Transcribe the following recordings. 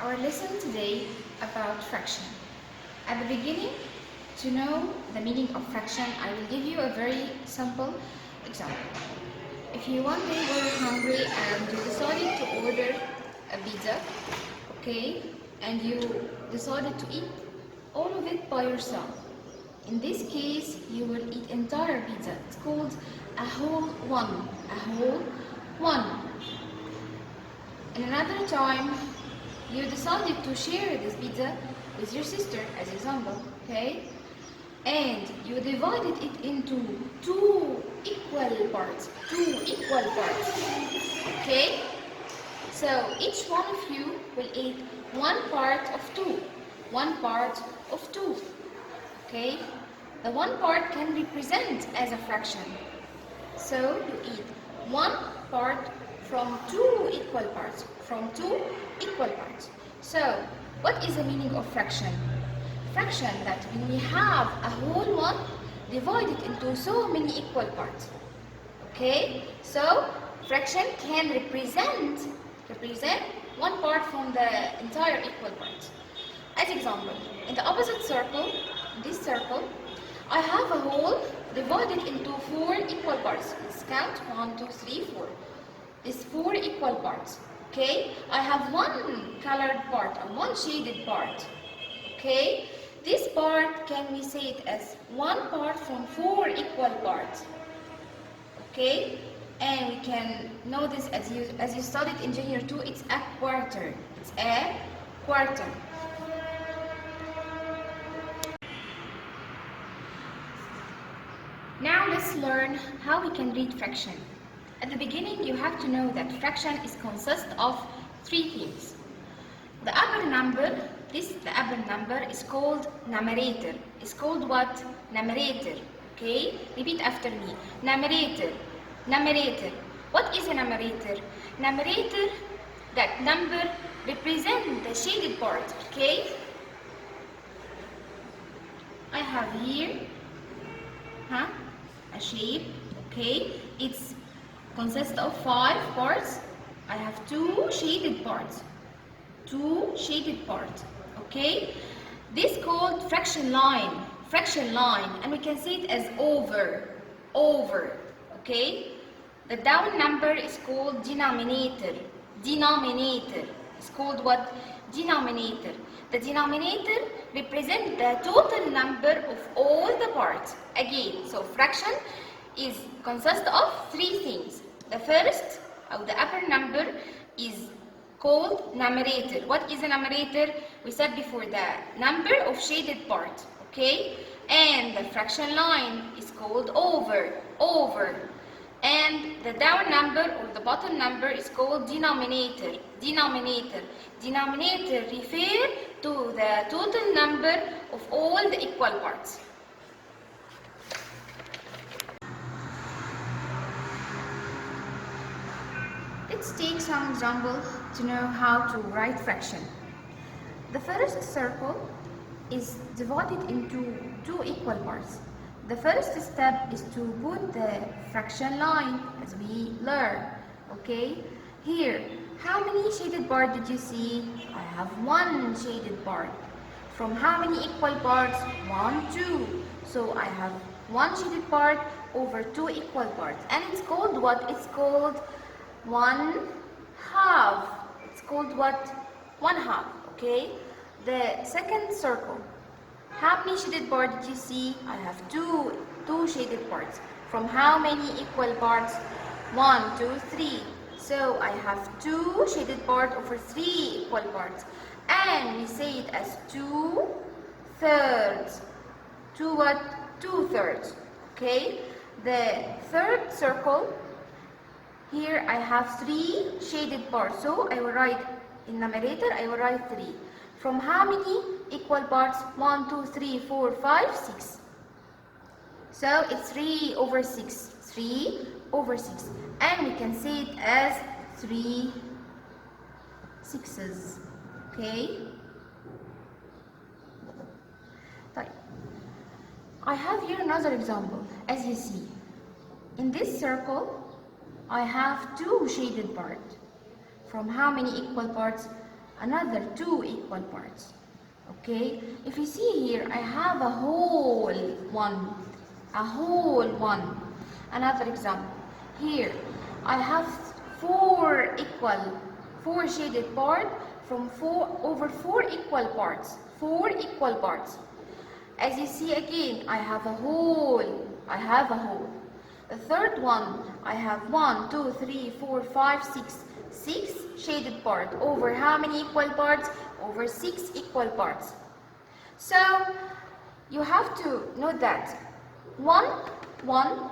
our lesson today about fraction. At the beginning, to know the meaning of fraction, I will give you a very simple example. If you one day were hungry and you decided to order a pizza, okay, and you decided to eat all of it by yourself. In this case, you will eat entire pizza. It's called a whole one. In another time, you decided to share this pizza with your sister, as example, okay? And you divided it into two equal parts, okay? So each one of you will eat one part of two, okay? The one part can be represented as a fraction. So you eat one part from two equal parts, So what is the meaning of fraction? Fraction that when we have a whole one divided into so many equal parts. Okay? So fraction can represent one part from the entire equal parts. As example, in the opposite circle, this circle, I have a whole divided into four equal parts. Let's count 1, 2, 3, 4. These four equal parts. Okay? I have one colored part and one shaded part. Okay? This part, can we say it as one part from four equal parts? Okay? And we can know this as you studied in Junior 2, it's a quarter. It's a quarter. Now let's learn how we can read fraction. At the beginning, you have to know that fraction consists of three things. The upper number, the upper number is called numerator. It's called what? Numerator. Okay? Repeat after me. Numerator. What is a numerator? Numerator, that number represents the shaded part. Okay? I have here a shape. Okay? It's consists of 5 parts. I have two shaded parts. Okay? This called fraction line, and we can say it as over. Okay? The down number is called denominator. It's called what? Denominator. The denominator represents the total number of all the parts. Again, so fraction consists of three things. The first, or the upper number, is called numerator. What is a numerator? We said before, the number of shaded parts. Okay? And the fraction line is called over. And the down number or the bottom number is called denominator. Denominator refer to the total number of all the equal parts. Let's take some example to know how to write fraction. The first circle is divided into two equal parts. The first step is to put the fraction line as we learn. Okay? Here, how many shaded parts did you see? I have one shaded part. From how many equal parts? 1, 2. So I have one shaded part over two equal parts. And it's called what? It's called 1/2. It's called what? 1/2. Okay? The second circle. How many shaded parts did you see? I have two shaded parts. From how many equal parts? 1, 2, 3. So I have two shaded parts over three equal parts. And we say it as 2/3. 2 what? 2/3. Okay? The third circle, here I have three shaded parts. So I will write in numerator, I will write 3. From how many equal parts? 1, 2, 3, 4, 5, 6. So it's 3/6. 3/6. And we can say it as 3/6. Okay? I have here another example. As you see, in this circle, I have two shaded parts. From how many equal parts? another 2 equal parts. Okay, if you see here, I have a whole one, Another example, here I have 4 shaded part from 4 over 4 equal parts, As you see again, I have a whole. The third one, I have 1, 2, 3, 4, 5, 6 shaded part over how many equal parts? Over 6 equal parts. So you have to note that 1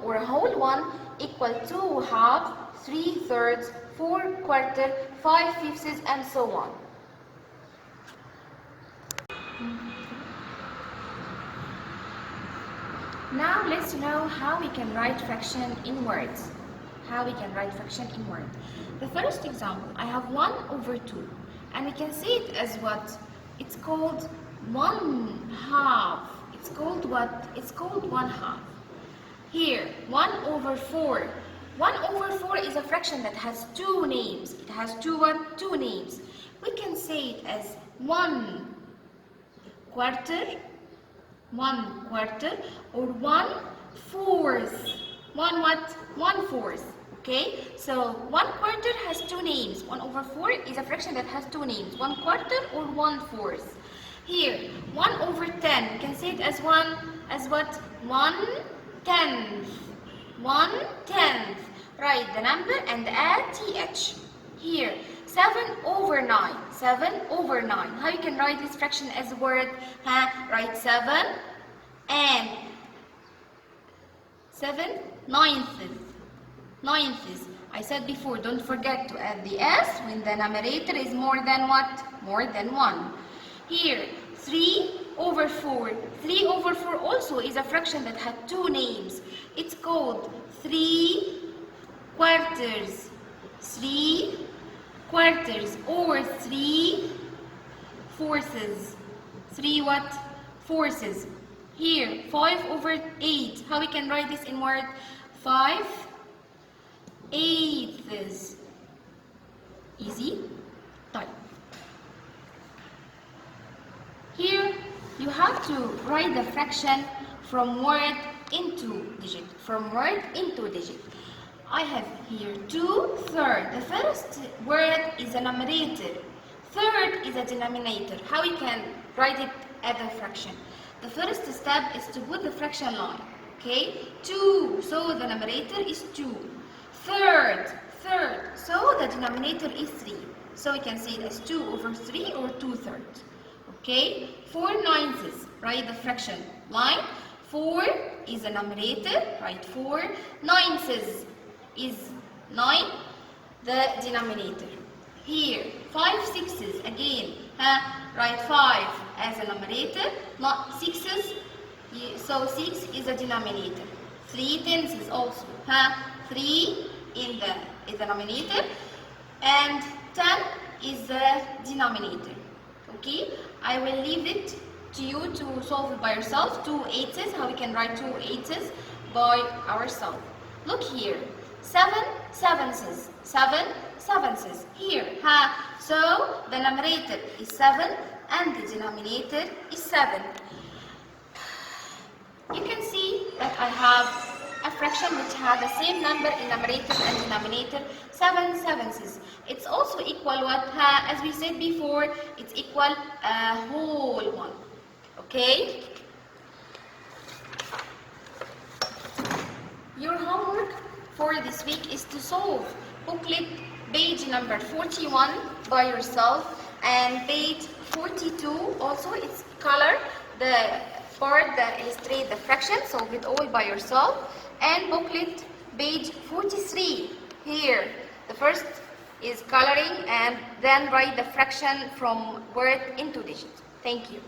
or a whole 1 equal 2 half, 3 thirds, 4 quarter, 5 fifths, and so on. Now let's know how we can write fraction in words. The first example, I have 1 over 2, and we can say it as what? It's called 1/2. It's called what? It's called 1/2. Here, 1 over 4. 1 over 4 is a fraction that has 2 names. It has two names. We can say it as 1 quarter, or 1/4. 1/4. Okay, so 1 quarter has 2 names. 1 over 4 is a fraction that has 2 names. 1 quarter or 1/4. Here, 1 over 10. We can say it as what? 1/10. 1/10. Write the number and add th. Here, 7 over 9. 7 over 9. How you can write this fraction as a word? Write 7 and 7 ninths. I said before, don't forget to add the s when the numerator is more than what? More than 1. Here, 3 over 4. 3 over 4 also is a fraction that had 2 names. It's called 3 quarters. 3 quarters or 3 fourths. 3 what? Fourths. Here, 5 over 8. How we can write this in word? 5/8. Easy? Type. Here, you have to write the fraction from word into digit. I have here 2 thirds. The first word is a numerator. Third is a denominator. How we can write it as a fraction? The first step is to put the fraction line. Okay? 2. So the numerator is 2. Third. So the denominator is 3. So we can say it as 2 over 3 or 2/3. Okay? 4/9. Write the fraction line. 4 is a numerator. Write 4/9 is 9, the denominator. Here, 5/6 again. Write 5 as a numerator, not 6s. So 6 is a denominator. 3/10 also. 3 is the numerator, and 10 is the denominator. Okay, I will leave it to you to solve it by yourself. 2/8. How we can write 2/8 by ourselves? Look here. 7/7. 7/7 here. So the numerator is 7 and the denominator is 7. You can see that I have a fraction which has the same number in numerator and denominator, 7/7. It's also equal what? As we said before, it's equal a whole one. Okay? Your homework for this week is to solve booklet page number 41 by yourself, and page 42 also. It's color, the part that illustrates the fraction, solve it all by yourself. And booklet page 43 here. The first is coloring, and then write the fraction from word into digit. Thank you.